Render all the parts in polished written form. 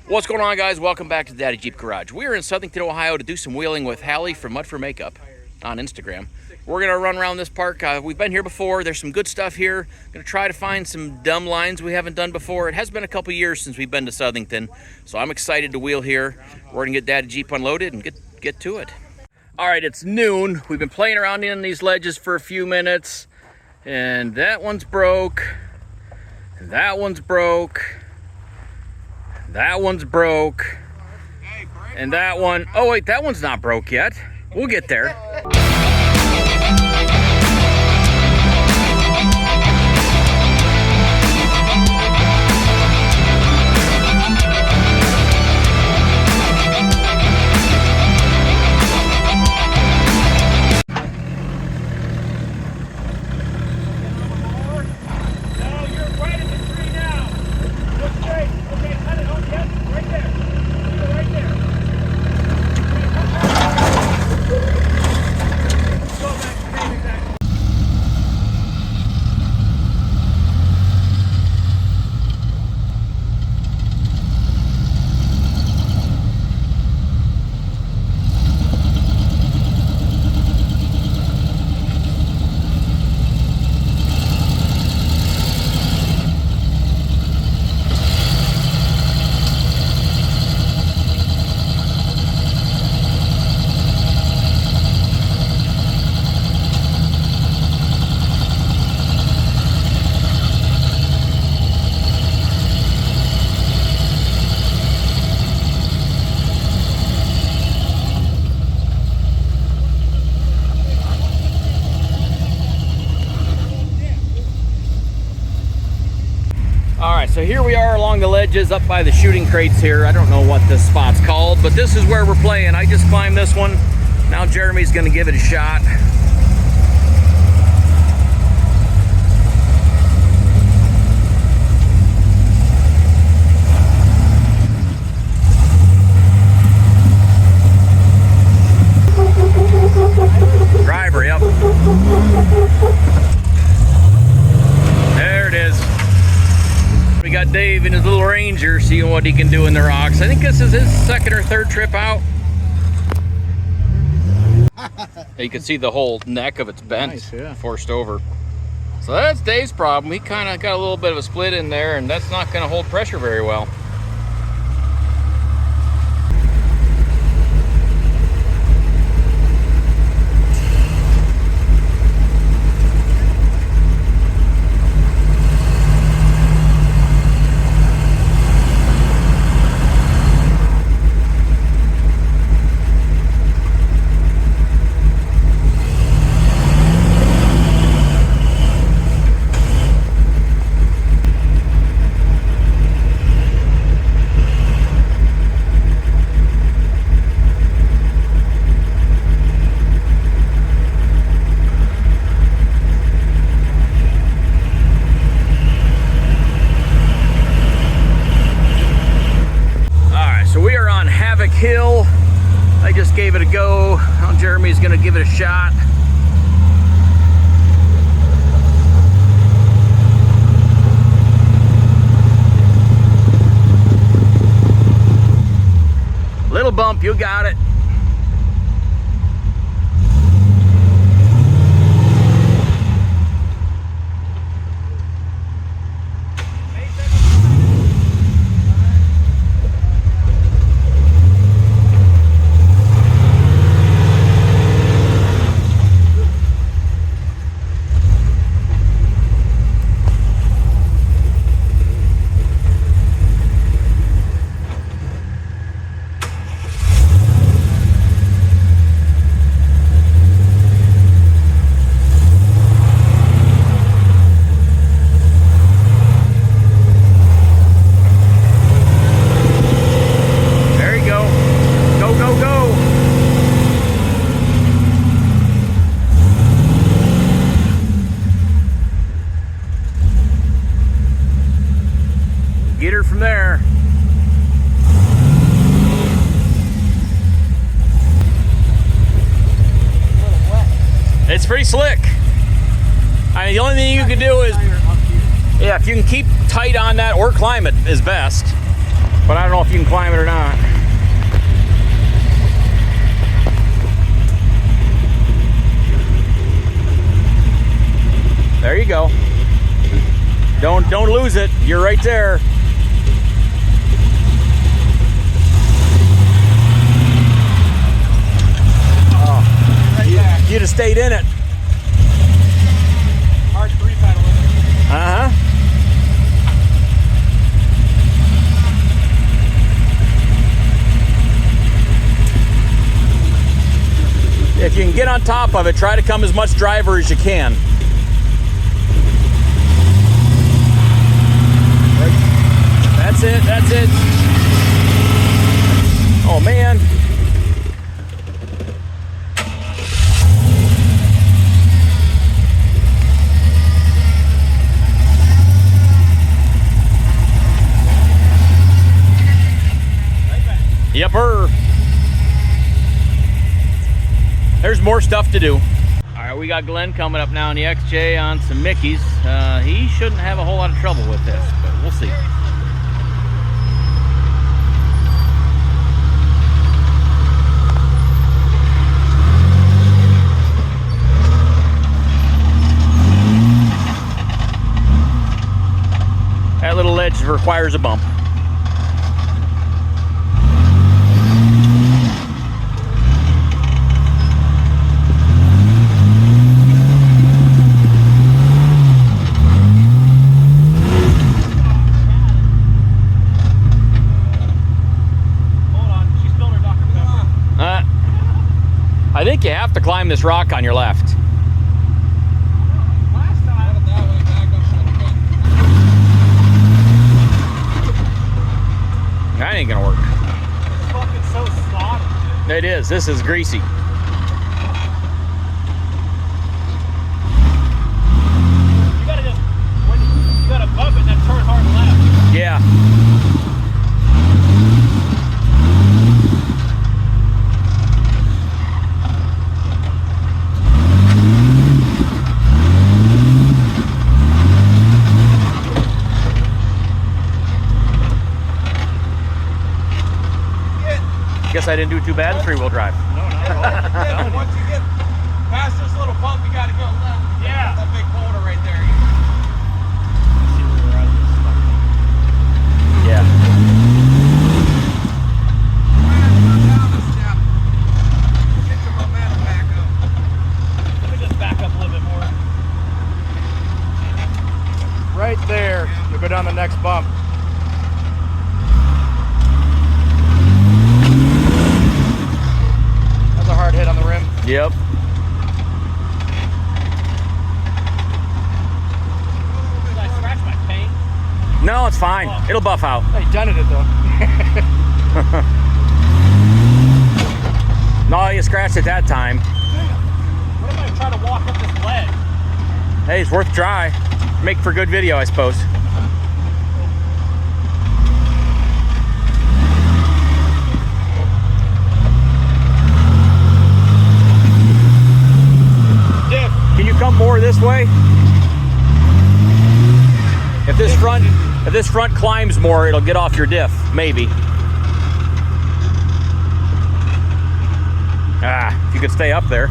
What's going on, guys? Welcome back to the Daddy Jeep Garage. We're in Southington, Ohio to do some wheeling with Halie from Mud for Makeup on Instagram. We're going to run around this park. We've been here before. There's some good stuff here. Going to try to find some dumb lines we haven't done before. It has been a couple years since we've been to Southington, so I'm excited to wheel here. We're going to get Daddy Jeep unloaded and get to it. All right, it's noon. We've been playing around in these ledges for a few minutes, and that one's broke, and that one's broke. That one's broke, and that one, oh wait, that one's not broke yet. We'll get there. So here we are along the ledges up by the shooting crates here. I don't know what this spot's called, but this is where we're playing. I just climbed this one. Now Jeremy's gonna give it a shot. Driver, yep. There it is. We got Dave in his little Ranger seeing what he can do in the rocks. I think this is his second or third trip out. You can see the whole neck of it's bent, nice, yeah. Forced over. So that's Dave's problem. He kind of got a little bit of a split in there, and that's not going to hold pressure very well. Havoc Hill. I just gave it a go. Now Jeremy's gonna give it a shot. Little bump, you got it. Get her from there. It's pretty slick. I mean, the only thing you can do is, yeah, if you can keep tight on that or climb it is best. but I don't know if you can climb it or not. There you go. Don't lose it. You're right there. Oh, you'd have stayed in it. Hard 3-pedaling. Uh-huh. If you can get on top of it, try to come as much driver as you can. That's it, that's it. Oh man. Yepper. There's more stuff to do. All right, we got Glenn coming up now in the XJ on some Mickeys. He shouldn't have a whole lot of trouble with this, but we'll see. That little ledge requires a bump. I think you have to climb this rock on your left. Last time. That ain't gonna work. It's fucking so slotted. It is. This is greasy. You gotta just, when you gotta bump it, then turn hard left. Yeah. Guess I didn't do too bad in 3-wheel drive. No, not at all. Once you get past this little bump, you gotta go left. Yeah. That big boulder right there. See where we're at. Yeah. Down a step. Get your momentum back up. Let me just back up a little bit more. Right there. You'll go down the next bump. That's a hard hit on the rim. Yep. Did I scratch my paint? No, it's fine. Oh. It'll buff out. Hey, dented it though. No, you scratched it that time. What if I try to walk up this ledge? Hey, it's worth a try. Make for good video, I suppose. Can you come more this way? If this front climbs more, it'll get off your diff, maybe. Ah, if you could stay up there.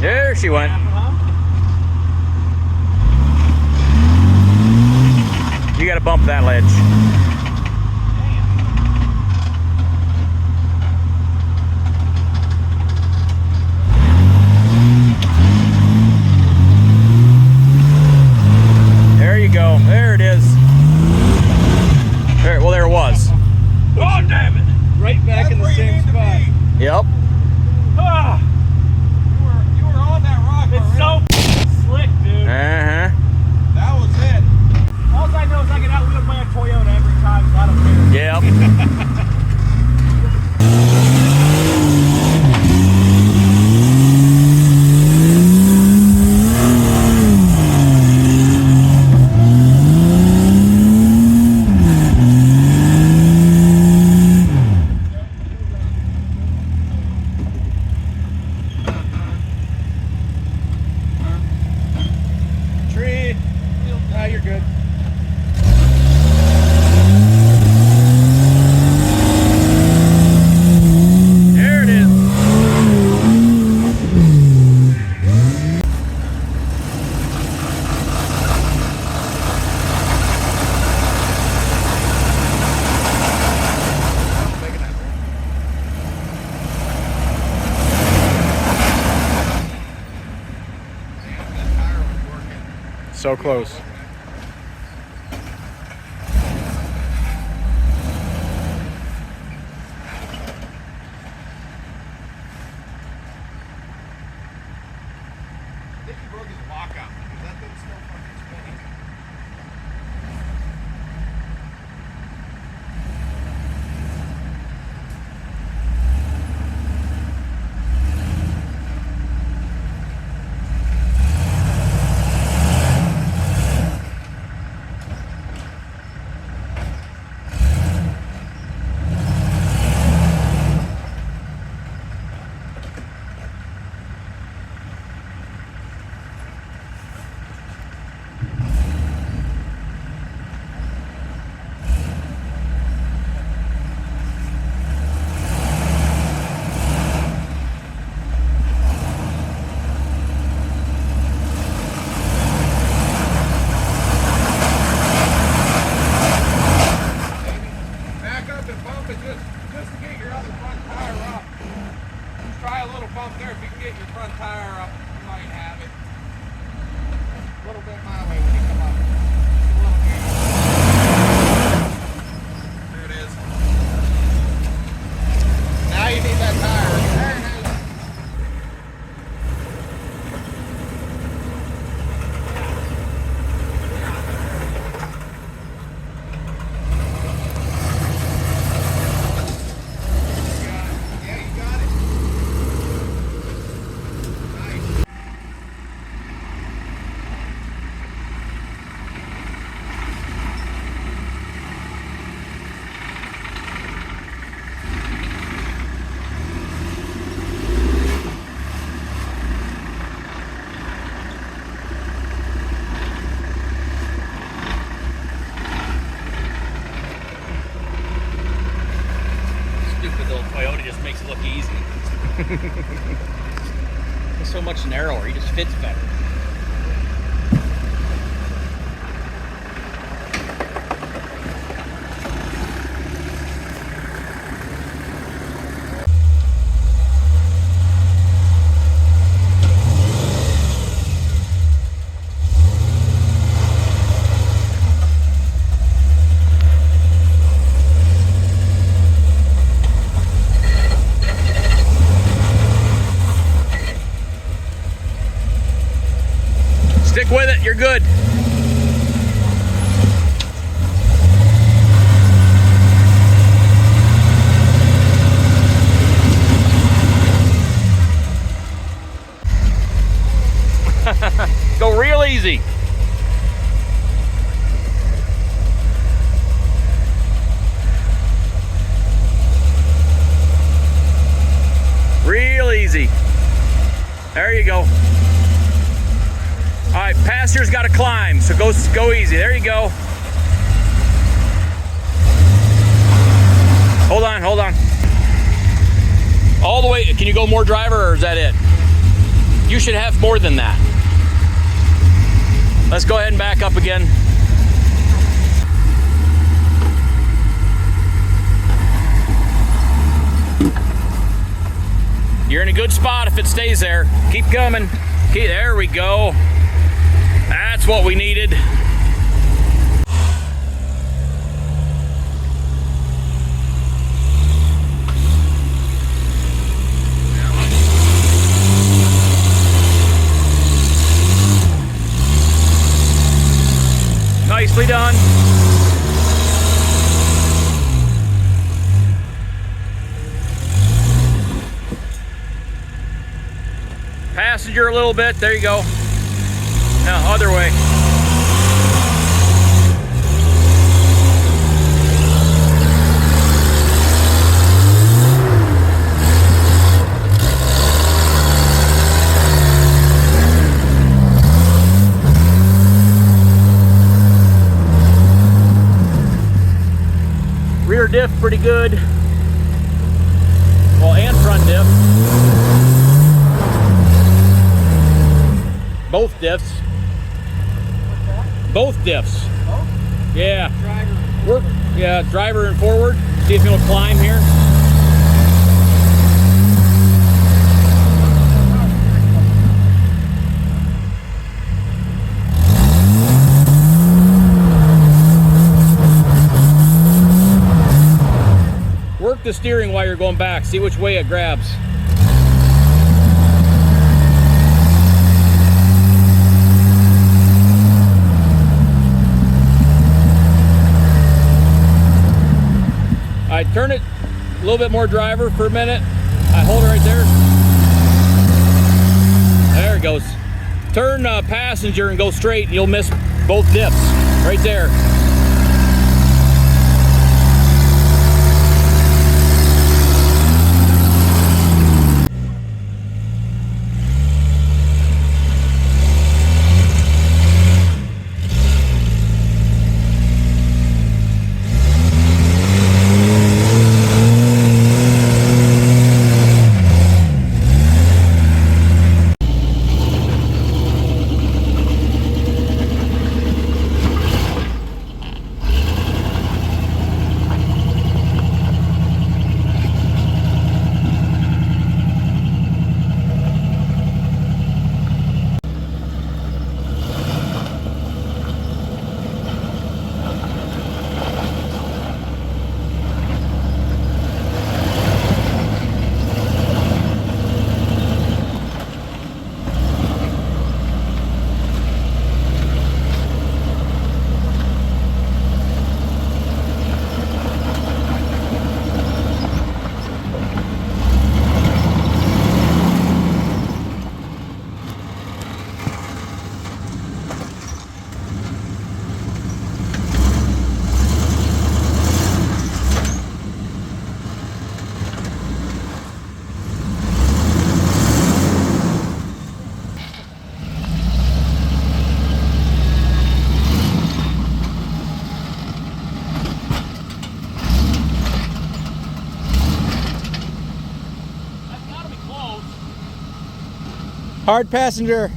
There she went. You gotta bump that ledge. There you go. There it is. There, well, there it was. Oh, damn it! Right back in the same spot. Yep. Ah, You were on that rock it's already. so slick, dude. Uh-huh. That was it. All I know is I get out wheeled by a Toyota so close. I think you broke his lockout because that thing's still fucking spinning. Back up and bump it just to get your other front tire up. Just try a little bump there. If you can get your front tire up, you might have it. A little bit my way when you come up. Just a little bit. There it is. Now you need that tire. There it is. Yeah, you got it. Nice. Stupid little Toyota just makes it look easy. It's so much narrower. He just fits better. Stick with it, you're good. Go real easy. Real easy. There you go. All right, passenger's got to climb, so go easy. There you go. Hold on. All the way. Can you go more driver, or is that it? You should have more than that. Let's go ahead and back up again. You're in a good spot if it stays there. Keep coming. There we go. That's what we needed. Nicely done. Passenger a little bit. There you go. Now, other way. Rear diff pretty good. Well, and front diff. Both diffs. Both diffs. Both? Yeah. Driver. Yeah, driver and forward. See if it'll climb here. the steering while you're going back. See which way it grabs. All right, turn it a little bit more driver for a minute. I hold it right there. There it goes. Turn passenger and go straight and you'll miss both dips. Right there. Hard passenger.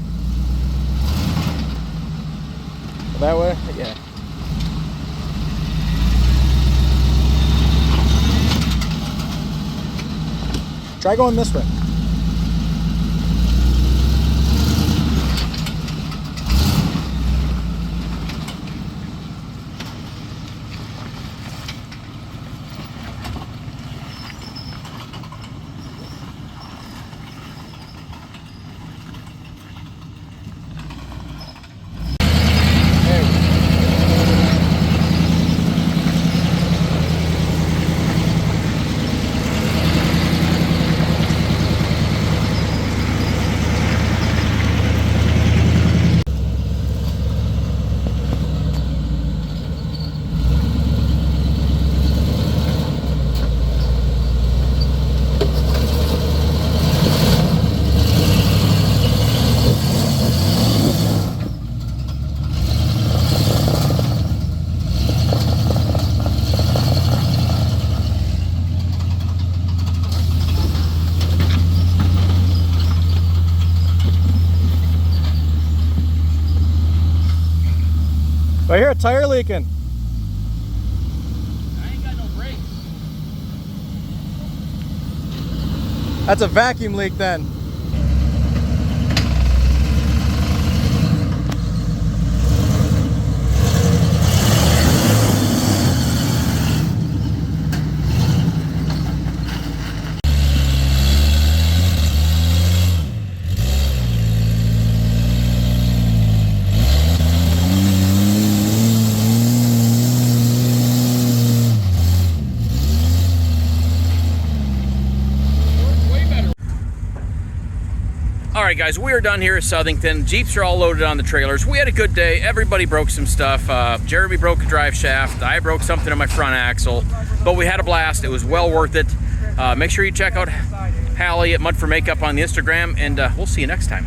That way? Yeah. Try going this way. I hear a tire leaking. I ain't got no brakes. That's a vacuum leak then. All right, guys, we are done here at Southington. Jeeps are all loaded on the trailers. We had a good day. Everybody broke some stuff. Jeremy broke a drive shaft. I broke something on my front axle, but we had a blast. It was well worth it. Make sure you check out Halie at Mud for Makeup on the Instagram, and we'll see you next time.